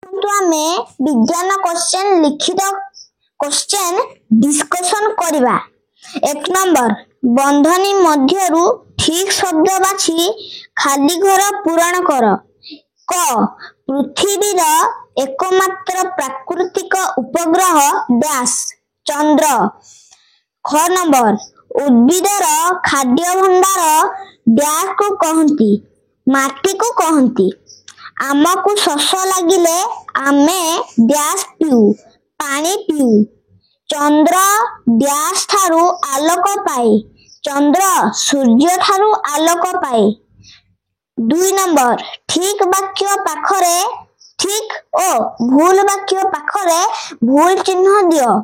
आसतु आमे विज्ञान क्वेश्चन लिखित क्वेश्चन डिस्कशन करिबा। 1 नंबर बंधनी मध्यरु ठीक शब्द बाछि खाली घर पूरण कर। क पृथ्वीर एकमात्र प्राकृतिक उपग्रह डैश चंद्र। ख नंबर उद्भिदर खाद्य भंडार डैश को कहंती माटी को कहंती। आमको शोष लागिले आमे डैश पीऊ पानी पीऊ। चंद्र डैश थारु आलोक पाए चंद्र सूर्य थारु आलोक पाए। 2 नंबर ठीक वाक्य पाखरे ठीक ओ भूल वाक्य पाखरे भूल चिन्ह दियो।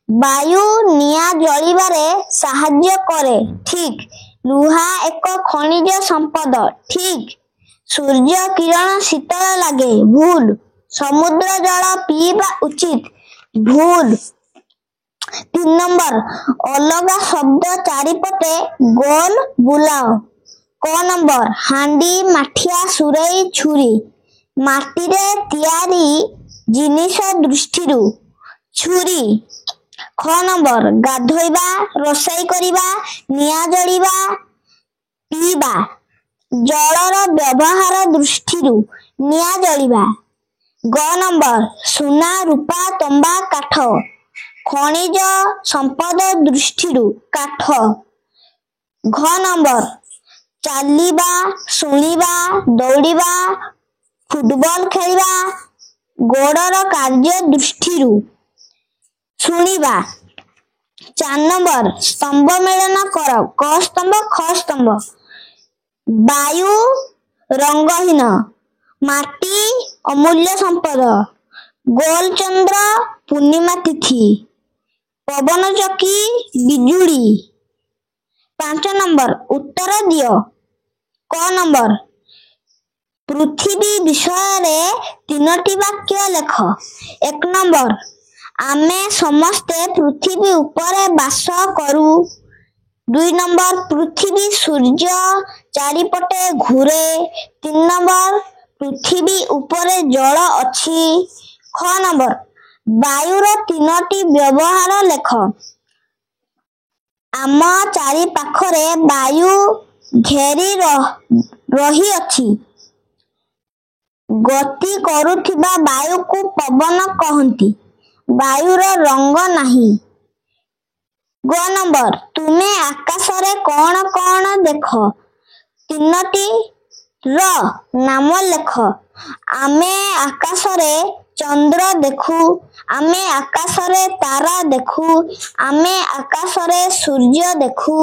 वायु निया जलिबारे साहाय्य करे ठीक। लुहा एक खनिज संपद ठीक। सूर्य किरण शीतल लागे भूल। समुद्र जल पीवा उचित भूल। 3 नंबर अलगा शब्द चारिपटे गोल बुलाओ। क नंबर हांडी माठिया सुरई छुरी माटी रे तैयारी जिनिस दृष्टिरु छुरी। ख नंबर गाधोइबा रोषाई करिबा निया जलिबा पीबा जलर व्यवहार दृष्टिरु निया जलिबा। ग नंबर सुना रूपा तंबा काठ खनिज संपद दृष्टिरु काठ। घ नंबर चालिबा सुनिबा दौड़िबा फुटबॉल खेलिबा गोड़र कार्य दृष्टिरु सुनिबा। 4 नंबर स्तंभ मेलन कर। क स्तंभ ख स्तंभ। वायु रंगहीन माटी अमूल्य संपद गोल चंद्र पूर्णिमा तिथि पवन चकी बिजुली। 5 नंबर उत्तर दियो। क नंबर पृथ्वी विषय रे 3टी वाक्य लेख। 1 नंबर आमे समस्ते पृथ्वी ऊपर बास करू। 2 नंबर पृथ्वी सूर्य चारिपटे घूरे। 3 नंबर पृथ्वी ऊपर जल अछि। ख नंबर वायुर 3टी व्यवहार लेख। आम चारि पाखरे वायु घेरी रही अछि। गति करुथिबा वायु को पवन कहंती। वायुर रंग नाही। ग नंबर तुमे आकाश रे कौन कौन देख 3टी र नाम लेख। आमे आकाश रे चंद्र देखू आमे आकाश रे तारा देखू आमे आकाश रे सूर्य देखू।